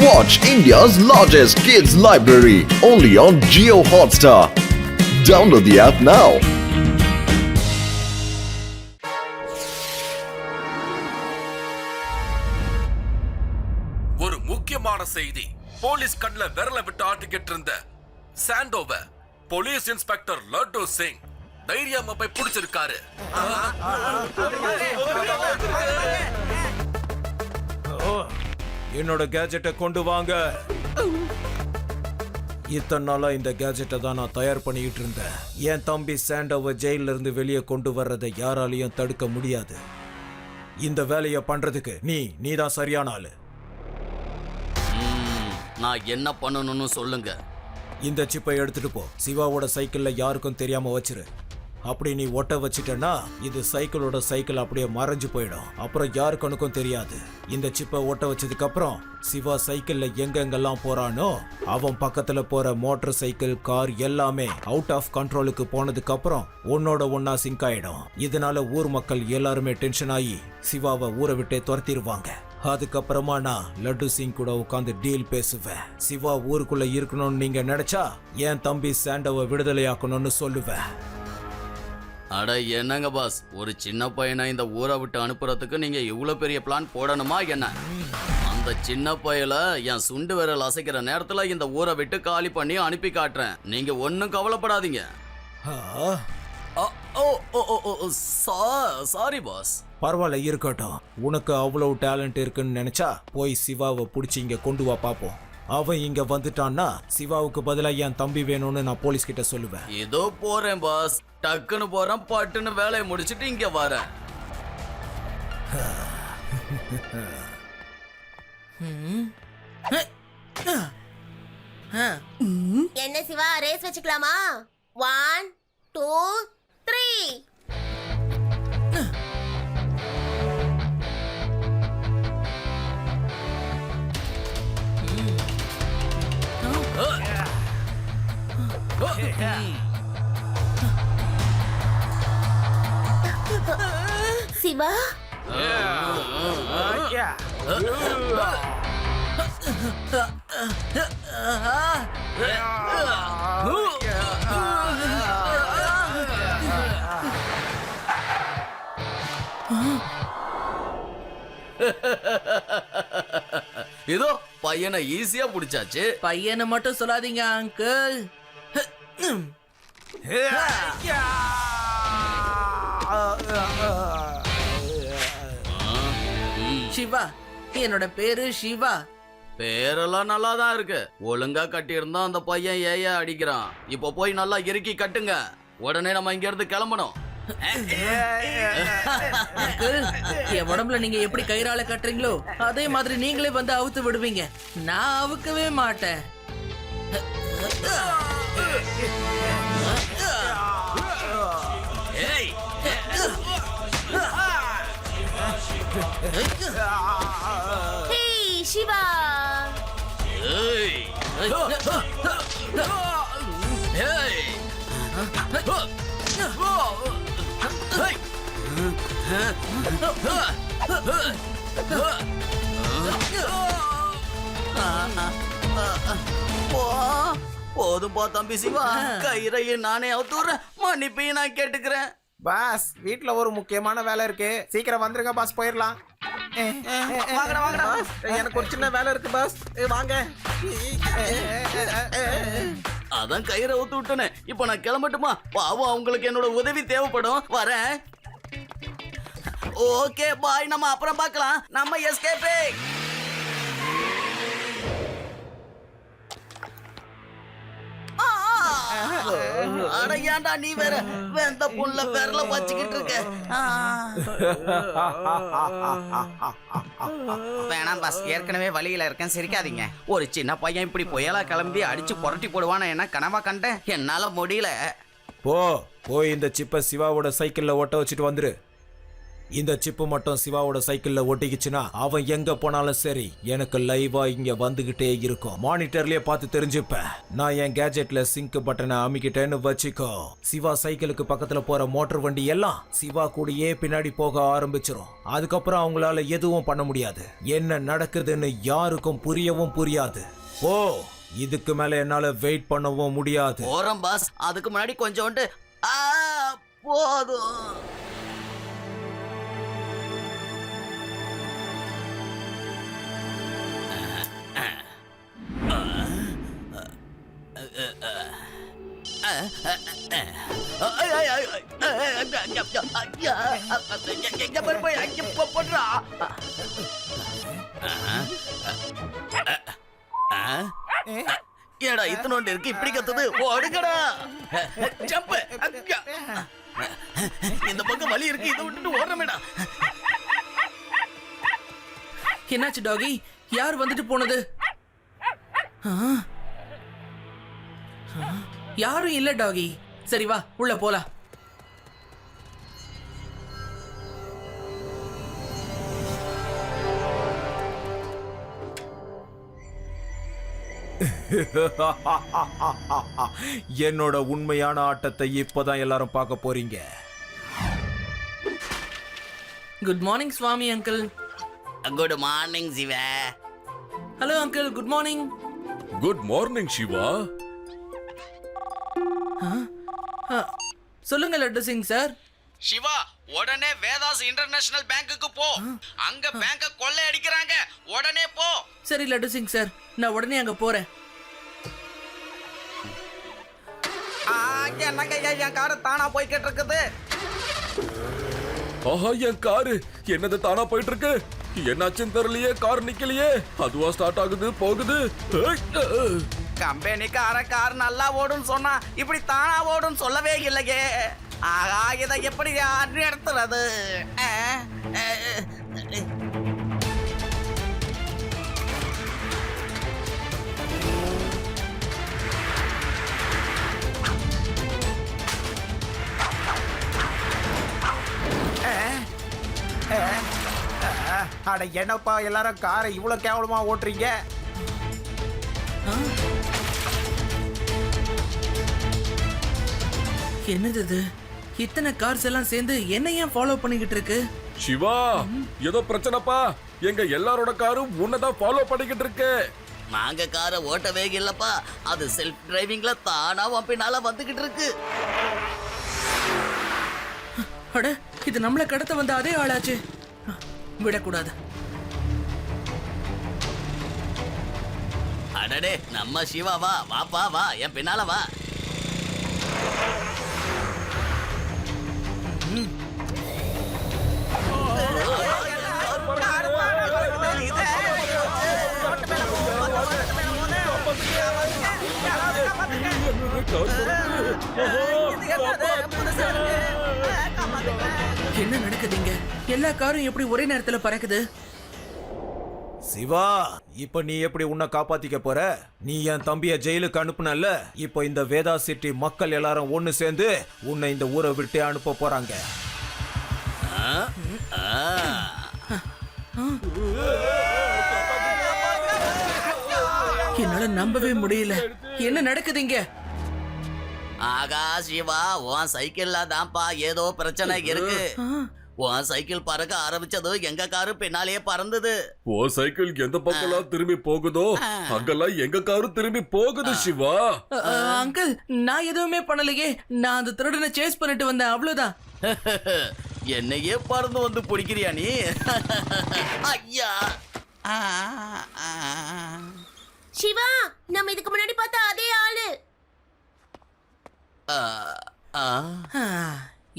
Watch India's largest kids library only on Jio Hotstar. Download the app now. ஒரு முக்கியமான செய்தி. Police கண்ல விரல விட்டு ஆட்டிக்கிட்டு இருந்த சாண்டோவ போலீஸ் இன்ஸ்பெக்டர் லட்டு சிங் தைரியமா போய் பிடிச்சிருக்காரு. என்னோட கேஜெட்டை கொண்டு வாங்க. இத்தனை நாளா இந்த கேஜெட்டை தான் நான் தயார் பண்ணிக்கிட்டு இருந்தேன். என் தம்பி சாண்டோவை ஜெயில இருந்து வெளியே கொண்டு வர்றதை யாராலையும் தடுக்க முடியாது. இந்த வேலையை பண்றதுக்கு நீ தான் சரியான ஆளு. நான் என்ன பண்ணணும்னு சொல்லுங்க. இந்த சிப்பை எடுத்துட்டு போ. சிவாவோட சைக்கிள்ல யாருக்கும் தெரியாம வச்சிரு. அப்படி நீ ஒட்ட வச்சிட்டனா இது சைக்கிள் அப்படியே மறைஞ்சு போயிடும். அப்புறம் யாருக்கனுக்கும் தெரியாது. இந்த சிப்பை ஒட்ட வச்சதுக்கு அப்புறம் சிவா சைக்கிள்ல எங்கெங்கெல்லாம் போறானோ அவன் பக்கத்துல போற மோட்டார் சைக்கிள், கார் எல்லாமே அவுட் ஆஃப் கண்ட்ரோலுக்கு போனதுக்கு அப்புறம் ஒன்னோட ஒன்னா சிங்க் ஆயிடும். இதனால ஊர் மக்கள் எல்லாருமே டென்ஷன் ஆகி சிவாவை ஊரை விட்டே துரத்திடுவாங்க. அதுக்கப்புறமா நான் லட்டு சிங் கூட உட்காந்து டீல் பேசுவேன். சிவா ஊருக்குள்ள இருக்கணும்னு நீங்க நினைச்சா என் தம்பி சாண்டோவை விடுதலையாக்கணும்னு சொல்லுவேன். அட என்னங்க பாஸ், ஒரு சின்ன பையனை இந்த ஊரை விட்டு அனுப்புறதுக்கு நீங்க இவ்வளவு பெரிய பிளான் போடணுமா என்ன? அந்த சின்ன பையல என் சுண்டு விரல் அசைக்கிற நேரத்துல இந்த ஊரை விட்டு காலி பண்ணி அனுப்பி காட்டுறேன். நீங்க ஒன்னும் கவலைப்படாதீங்க. Sorry boss. பரவாயில்ல, இருக்கட்டும். உனக்கு அவ்வளவு டேலண்ட் இருக்குன்னு நினைச்சா போய் சிவாவை பிடிச்சி இங்க கொண்டு வா பாப்போம். அவன் இங்க வந்துட்டான்னா சிவாவுக்கு பதிலா என் தம்பி வேணும்னு நான் போலீஸ் கிட்ட சொல்லுவேன். ஏதோ போறேன் பாஸ், டக்குன்னு போறேன், பட்டுன்னு வேலையை முடிச்சிட்டு இங்க வரேன். என்ன சிவா, ரேஸ் வச்சுக்கலாமா? 1 2 3. சிவா, இதோ பையனை ஈஸியா பிடிச்சாச்சு. பையனை மட்டும் சொல்லாதீங்க அங்கிள். சிவா, என்னோட பேரு சிவா. பேரெல்லாம் நல்லா தான் இருக்கு. ஒழுங்கா கட்டியிருந்தா அந்த பையன் ஏயா அடிக்கிறான். இப்போ போய் நல்லா இறுக்கி கட்டுங்க. உடனே நம்ம இங்க இருந்து கிளம்பணும். என் உடம்புல நீங்க எப்படி கயிறால கட்டுறீங்களோ அதே மாதிரி நீங்களே வந்து அவுத்து விடுவீங்க. நான் அவுக்கவே மாட்டேன். ஹே சிவா. போதும்பா தம்பி சிவா, கயிறையும் நானே அவுத்துறேன், மன்னிப்பையும் நான் கேட்டுக்கிறேன். பாஸ், வீட்ல ஒரு முக்கியமான வேலை இருக்கு, சீக்கிரம் வந்துருங்க பாஸ், போயிடலாம். எனக்கு ஒரு சின்ன வேலை இருக்கு பாஸ், வாங்க. அதான் கயிறை அவுத்து விட்டனே. இப்ப நான் கிளம்பட்டுமா? பாவம், அவங்களுக்கு என்னோட உதவி தேவைப்படும். வரேன். ஓகே பாய், நம்ம அப்புறம் பார்க்கலாம். நம்ம எஸ்கேப்பே. அட ஏன்டா நீ வேற வெந்த புல்ல விரல வச்சுக்கிட்டு இருக்க? வேணாம் பாஸ், ஏற்கனவே வழியில இருக்கேன், சிரிக்காதீங்க. ஒரு சின்ன பையன் இப்படி புயலா கிளம்பி அடிச்சு புரட்டி போடுவான என்ன கனவா கண்டேன். என்னால முடியல. போய் இந்த சிப்பை சிவாவோட சைக்கிள்ல ஓட்ட வச்சுட்டு வந்துரு. இந்த சிப்பு மட்டும் சிவாவோட சைக்கிள்ல ஒட்டிக்கிச்சுன்னா அவன் எங்க போனாலும் சரி எனக்கு லைவா இங்க வந்துகிட்டே இருக்கும். மானிட்டர்லயே பார்த்து தெரிஞ்சுப்பேன். நான் என் கேஜெட்ல சிங்க் பட்டனை அமுக்கிட்டேன்னு வச்சுக்கோ, சிவா சைக்கிளுக்கு பக்கத்துல போற மோட்டார் வண்டி எல்லாம் சிவா கூடயே பின்னாடி போக ஆரம்பிச்சிரும். அதுக்கப்புறம் அவங்களால எதுவும் பண்ண முடியாது. என்ன நடக்குதுன்னு யாருக்கும் புரியவும் புரியாது. ஓ, இதுக்கு மேல என்னால வெயிட் பண்ணவும் முடியாது. போறோம் பாஸ். அதுக்கு முன்னாடி கொஞ்சோண்டு போதும். ஏடா இத்தனோண்டு இருக்கு, இப்படி கத்துது. ஓடுங்கடா, ஜம்ப். இந்த பக்கம் வலி இருக்கு, இதை விட்டுட்டு ஓடுறமேடா. என்னாச்சு டாகி? யார் வந்துட்டு போனது? யாரும் இல்ல டாகி. சரி வா, உள்ள போலாம். என்னோட உண்மையான ஆட்டத்தை இப்பதான் எல்லாரும் பார்க்க போறீங்க. Good morning Swami uncle. Good morning Siva. Hello uncle, good morning. Good morning Siva. சொல்லுங்க லட்டு சிங் சார். சிவா, உடனே வேதாஸ் இன்டர்நேஷனல் பேங்க்குக்கு போ. அங்க பேங்க கொள்ளை அடிக்கிறாங்க. உடனே போ. சரி லட்டு சிங் சார், நான் உடனே அங்க போறேன். என்னங்க என் காரு தானா போய்கிட்டு இருக்குது. ஆஹா, என் காரு என்னது தானா போயிட்டு இருக்கு? என்னாச்சுன்னு தெரியலையே. கார் நிக்கலையே. அதுவா ஸ்டார்ட் ஆகுது போகுது. கம்பெனிக்கார கார் நல்லா ஓடும் சொன்னா இப்படி தானா ஓடும் சொல்லவே இல்லையே. ஆகா, இதை எப்படி எடுத்துறது? அட என்னப்பா எல்லாரும் காரை இவ்வளவு கேவலமா ஓட்டுறீங்க? என்னது இது? இத்தனை கார்ஸ் எல்லாம் சேர்ந்து என்ன ஏன் ஃபாலோ பண்ணிக்கிட்டு இருக்கு? சிவா, ஏதோ பிரச்சனைப்பா. எங்க எல்லாரோட காரும் உன்னதான் ஃபாலோ பண்ணிக்கிட்டு இருக்கு. நாங்க காரை ஓட்டவே இல்லப்பா. அது செல்ஃப் டிரைவிங்ல தானா பின்னால வந்துகிட்டு இருக்கு. அட, இது நம்மள கடத்த வந்த அதே ஆளாச்சு. விடக்கூடாது. அடடே, நம்ம சிவாவா? வாப்பா வா, என் பின்னால வா. என்ன நடக்குதுங்க? எல்லா காரும் எப்படி ஒரே நேரத்துல பறக்குது? சிவா, இப்ப நீ எப்படி உன்னை காப்பாத்திக்க போற? நீ என் தம்பிய ஜெயிலுக்கு அனுப்புனல்ல, இப்ப இந்த வேதா சிட்டி மக்கள் எல்லாரும் ஒண்ணு சேர்ந்து உன்னை இந்த ஊரை விட்டு அனுப்ப போறாங்க. என்னால நம்பவே முடியல. என்ன நடக்குதுங்க? ஆகா சிவா, உன் சைக்கிள்ல தான்ப்பா ஏதோ பிரச்சனை இருக்கு. உன் சைக்கிள் பறக்க ஆரம்பிச்சதும் எங்க காரு பின்னாலேயே பறந்தது. ஓ சைக்கிள் எந்த பக்கம்லாம் திரும்பி போகுதோ அங்கெல்லாம் எங்க காரு திரும்பி போகுது சிவா. அங்கிள், நான் எதுவுமே பண்ணலையே. நான் அந்த திருடனை சேஸ் பண்ணிட்டு வந்தேன், அவ்வளவுதான். என்னையே பறந்து வந்து பிடிக்கிறியா நீ? ஐயா! சிவா, நம்ம இதுக்கு முன்னாடி பார்த்த அதே ஆளு.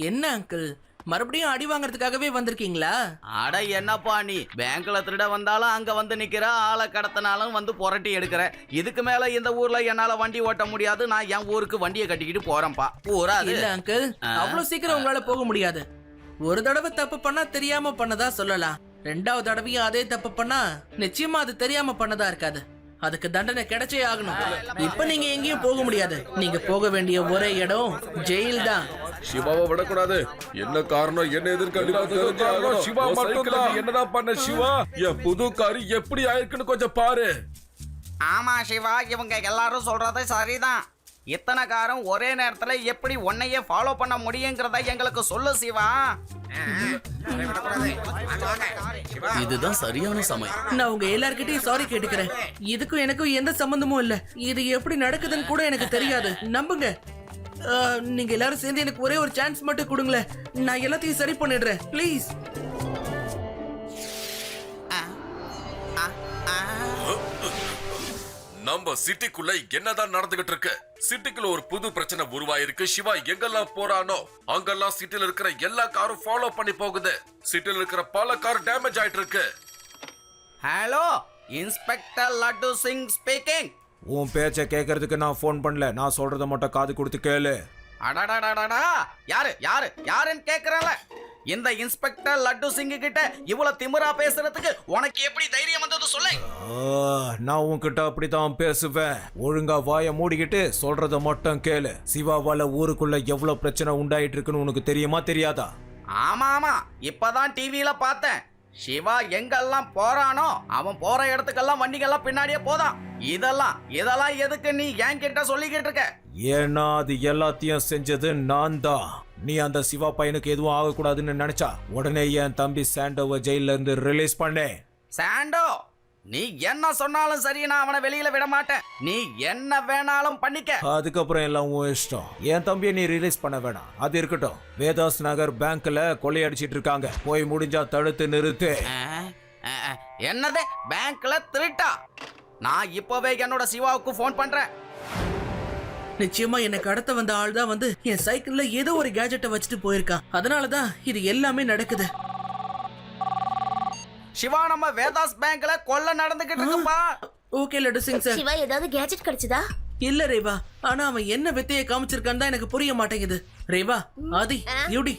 என்ன அங்கிள், மறுபடியும் அடி வாங்குறதுக்காகவே வந்திருக்கீங்களா? அட என்னப்பா நீ, பேங்க்ல திருட வந்தாலும் அங்க வந்து நிக்கிற, ஆளை கடத்தினாலும் வந்து புரட்டி எடுக்கிற. இதுக்கு மேல இந்த ஊர்ல என்னால வண்டி ஓட்ட முடியாது. நான் என் ஊருக்கு வண்டியை கட்டிக்கிட்டு போறேன்ப்பா. ஊராது இல்ல அங்கிள், அவ்வளவு சீக்கிரம் உங்களால போக முடியாது. ஒரு தடவை தப்பு பண்ணா தெரியாம பண்ணதா சொல்லலாம். ரெண்டாவது தடவையும் அதே தப்பு பண்ணா நிச்சயமா அது தெரியாம பண்ணதா இருக்காது. அதுக்கு தண்டனை கிடைச்சே ஆகணும். இப்ப நீங்க எங்கேயும் போக முடியாது. நீங்க போக வேண்டிய ஒரே இடம் ஜெயில் தான். சிவாவை விடக்கூடாது. என்ன காரணம், என்ன எதிர்க்க சிவா மட்டும் என்னதான் பண்ண சிவா? என் புது காரி எப்படி ஆயிருக்குன்னு கொஞ்சம் பாரு. ஆமா சிவா, இவங்க எல்லாரும் சொல்றது சரிதான். இத்தனை காரம் ஒரே நேரத்துல எப்படி உன்னையே ஃபாலோ பண்ண முடியுங்கிறத எங்களுக்கு சொல்லு சிவா. இதுதான் சரியான சமயம். நான் உங்க எல்லார்கிட்டயும் சாரி கேட்டுக்கிறேன். இதுக்கும் எனக்கும் எந்த சம்பந்தமும் இல்ல. இது எப்படி நடக்குதுன்னு கூட எனக்கு தெரியாது. நம்புங்க. நீங்க எல்லாரும் சேர்ந்து எனக்கு ஒரே ஒரு சான்ஸ் மட்டும் கொடுங்களேன். நான் எல்லாத்தையும் சரி பண்ணிடுறேன் ப்ளீஸ். நம்ம சிட்டிக்குள்ள என்னதான் நடந்துகிட்டு இருக்கு? சிட்டிக்குள்ள ஒரு புது பிரச்சனை உருவாயிருக்கு. சிவா எங்கெல்லாம் போறானோ அங்கெல்லாம் சிட்டில இருக்கிற எல்லா காரும் ஃபாலோ பண்ணி போகுது. சிட்டில இருக்கிற பல கார் டேமேஜ் ஆயிட்டு இருக்கு. Hello, inspector laddu Singh speaking. உன் பேச்சை கேட்கறதுக்கு நான் ஃபோன் பண்ணல. நான் சொல்றத மட்டும் காது கொடுத்து கேளு. அடடடடடா, யாரு யாரு யாருன்னு கேக்குறல? இந்த இன்ஸ்பெக்டர் லட்டு சிங் கிட்ட இவ்வளவு திமிரா பேசுறதுக்கு உனக்கு எப்படி தைரியம் வந்தது சொல்லு. நான் உன்கிட்ட அப்படிதான் பேசுவேன். ஒழுங்கா வாயை மூடிக்கிட்டு சொல்றத மட்டும் கேளு. சிவாவால ஊருக்குள்ள எவ்வளவு பிரச்சனை உண்டாயிட்டு இருக்குன்னு உனக்கு தெரியுமா தெரியாதா? ஆமா ஆமா, இப்பதான் டிவியில பார்த்தேன். சிவா எங்கெல்லாம் போறானோ அவன் போற இடத்துக்கெல்லாம் வண்டிகள்லாம் பின்னாடியே போதான். இதெல்லாம் எதுக்கு நீ என்கிட்ட சொல்லிக்கிட்டு இருக்க? ஏன்னா அது எல்லாத்தையும் செஞ்சது நான் தான். நீ அந்த சிவா பையனுக்கு எதுவும் ஆகக்கூடாதுன்னு நினைச்சா உடனே என் தம்பி சாண்டோவை ஜெயில இருந்து ரிலீஸ் பண்ணேன். சாண்டோ, நீ என்ன சொன்னாலும் சரி, நான் அவனை வெளியில விட மாட்டேன். நீ என்ன வேணாலும் பண்ணிக்க. அதுக்கப்புறம் எல்லாம் உன் இஷ்டம். என் தம்பியை நீ ரிலீஸ் பண்ண வேணாம். அது இருக்கட்டும். வேதாஸ் நகர் பேங்க்ல கொள்ளையடிச்சிட்டு இருக்காங்க. போய் முடிஞ்சா தடுத்து நிறுத்து. என்னது, பேங்க்ல திருட்டா? நான் இப்பவே என்னோட சிவாவுக்கு போன் பண்றேன். நிச்சயமா எனக்கு அடுத்த வந்த ஆள் தான் வந்து என் சைக்கிள்ல ஏதோ ஒரு கேஜெட்டை வச்சுட்டு போயிருக்கான். அதனாலதான் இது எல்லாமே நடக்குது. சிவா, நம்ம வேதாஸ் பேங்க்ல கொள்ள நடந்துகிட்டு இருக்குப்பா. Okay Laddu Singh sir. சிவா ஏதாவது கேஜெட் கிடைச்சதா? இல்ல ரேவா, ஆனா அவன் என்ன வித்தையை காமிச்சிருக்கான்னு தான் எனக்கு புரிய மாட்டேங்குது. ரேவா, ஆதி, யூடி,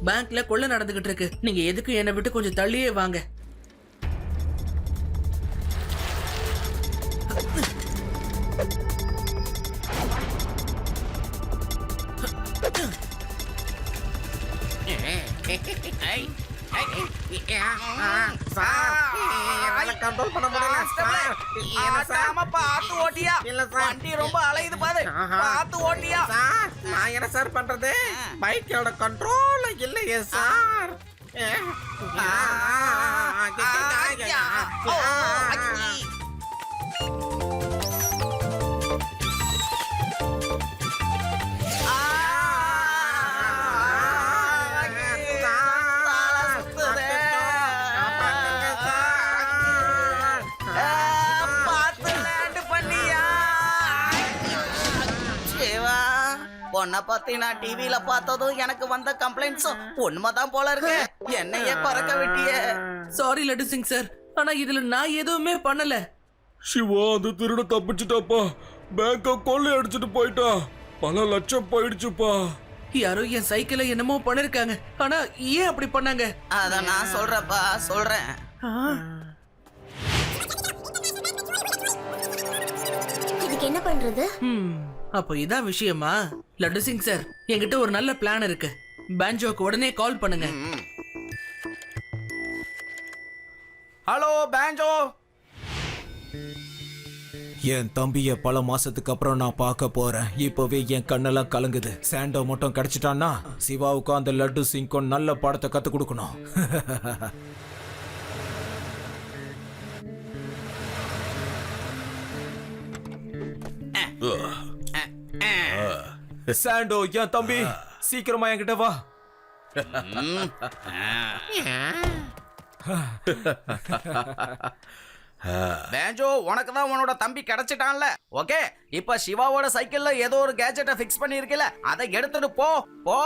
பேங்க்ல கொள்ள நடந்துகிட்டு இருக்கு. நீங்க எதுக்கும் என்னை விட்டு கொஞ்சம் தள்ளியே வாங்க. கண்ட்ரோல் பண்ண முடியல சார். பார்த்து ஓட்டியா? இல்ல சார், வண்டி ரொம்ப அலையுது பாரு. பார்த்து ஓட்டியா? சார் நான் என்ன சார் பண்றது? பைக்கோட கண்ட்ரோல் இல்லையே சார். பொண்ணை பத்தி நான் டிவியில பார்த்ததும் எனக்கு வந்த கம்ப்ளைண்ட்ஸும் உண்மைதான் போல இருக்கு. என்னையே பறக்க விட்டிய. சாரி லட்டு சிங் சார், ஆனா இதுல நான் எதுவுமே பண்ணல. சிவா அந்த திருட தப்பிச்சுட்டாப்பா. பேங்க கொள்ளை அடிச்சுட்டு போயிட்டா. பல லட்சம் போயிடுச்சுப்பா. யாரோ என் சைக்கிளை என்னமோ பண்ணிருக்காங்க. ஆனா ஏன் அப்படி பண்ணாங்க? அத நான் சொல்றப்பா, சொல்றேன். இதுக்கு என்ன பண்றது? அப்போ இதான் விஷயமா? லட்டு சிங் சார், என்கிட்ட ஒரு நல்ல பிளான் இருக்கு. பேஞ்சோக்கு உடனே கால் பண்ணுங்க. Hello banjo. என் தம்பிய பல மாசத்துக்கு அப்புறம் நான் பார்க்க போறேன். இப்பவே என் கண்ணெல்லாம் கலங்குது. சாண்டோ மட்டும் கிடைச்சிட்டான்னா சிவாவுக்கும் அந்த லட்டு சிங்க்கும் நல்ல பாடத்தை கத்து கொடுக்கணும். சாண்டோ, என் தம்பி, சீக்கிரமா என்கிட்ட வா. பேஞ்சோ, உனக்கு தான் உன்னோட தம்பி கிடைச்சிட்டான்ல. ஓகே, இப்ப சிவாவோட சைக்கிள்ல ஏதோ ஒரு கேஜெட்டை ஃபிக்ஸ் பண்ணிருக்கல, அதை எடுத்துட்டு போ போ.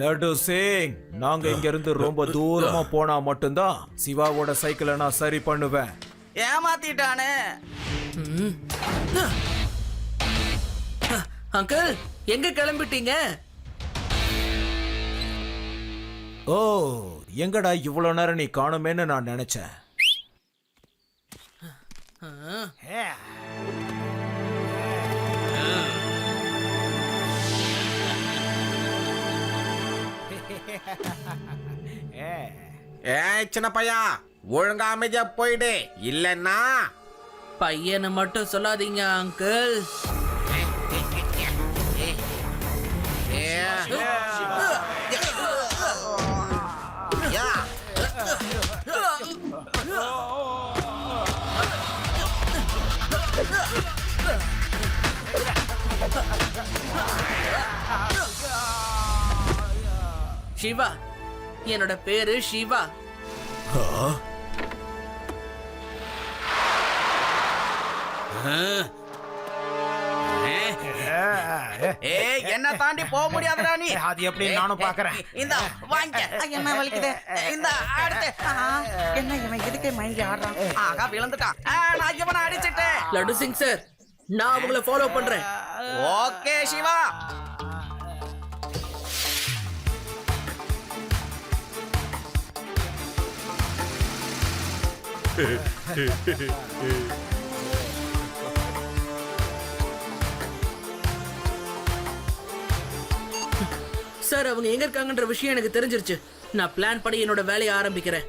லட்டு சிங், நாங்க இங்க இருந்து ரொம்ப தூரமா போனா மட்டும்தான் சிவாவோட சைக்கிளை நான் சரி பண்ணுவேன். ஏமாத்திட்டானே. அங்கிள், எங்க கிளம்பிட்டீங்க? ஓ, எங்கடா இவ்வளவு நேரம் நீ காணுமேன்னு நான் நினைச்சேன். ஏய் சின்ன பையா, ஒழுங்கா அமைதியா போயிடு, இல்லன்னா பையனை மட்டும் சொல்லாதீங்க அங்கிள். சிவா, என்னோட பேரு சிவா. ஏய், என்ன தாண்டி போக முடியாதுடா நீ. அது எப்படி நானும் பாக்குறேன். இந்த வாங்க. என்ன வலிக்குது. இந்த அடுத்து. என்ன இவன் எதுக்கு மயங்கி ஆடுறான்? ஆகா விழுந்துட்டான். நான் இவனை அடிச்சிட்டேன். லட்டு சிங் சார், நான் உங்களை ஃபாலோ பண்றேன். ஓகே சிவா. சார், அவங்க எங்க இருக்காங்கன்ற விஷயம் எனக்கு தெரிஞ்சிருச்சு. நான் பிளான் படி என்னோட வேலையை ஆரம்பிக்கிறேன்.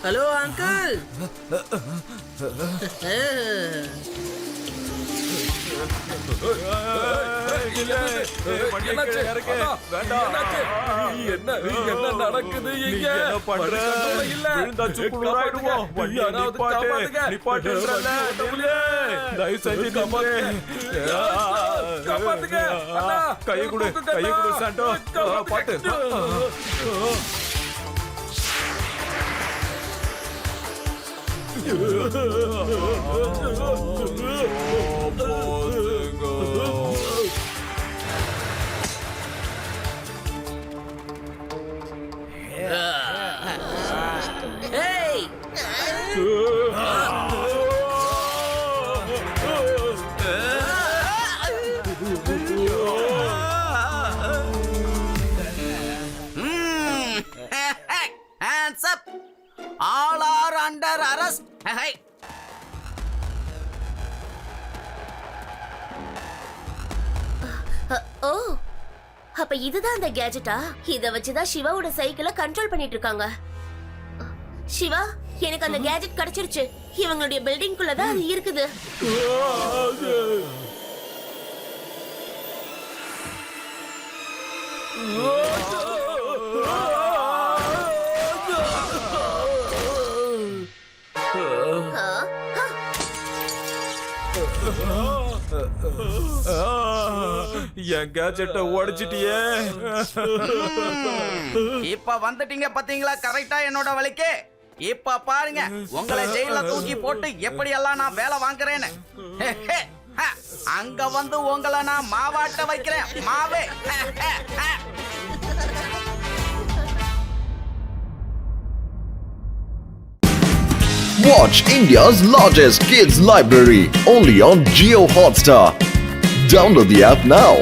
Hello uncle. என்ன நடக்குது இங்க? கையை கொடு, கையை கொடு சாண்டோ, பாத்து. ஏய், Hands up. All are under arrest. Hey. ஓ, அப்ப இதுதான் அந்த கேஜெட்டா? இத வச்சுதான் சிவாவோட சைக்கிளை கண்ட்ரோல் பண்ணிட்டு இருக்காங்க. சிவா, எனக்கு அந்த கேஜெட் கிடைச்சிருச்சு. இவங்களுடைய பில்டிங்குள்ள தான் அது இருக்குது. என் கேஜெட்டை உடைச்சிட்டியே. இப்ப வந்துட்டீங்க பாத்தீங்களா கரெக்டா என்னோட வழிக்கு. இப்ப பாருங்க உங்களை ஜெயில தூக்கி போட்டு எப்படி எல்லாம் நான் வேலை வாங்குறேன்னு. அங்க வந்து உங்களை நான் மாவாட்ட வைக்கிறேன். மாவே. Watch India's largest kids library only on Jio Hotstar. Download the app now.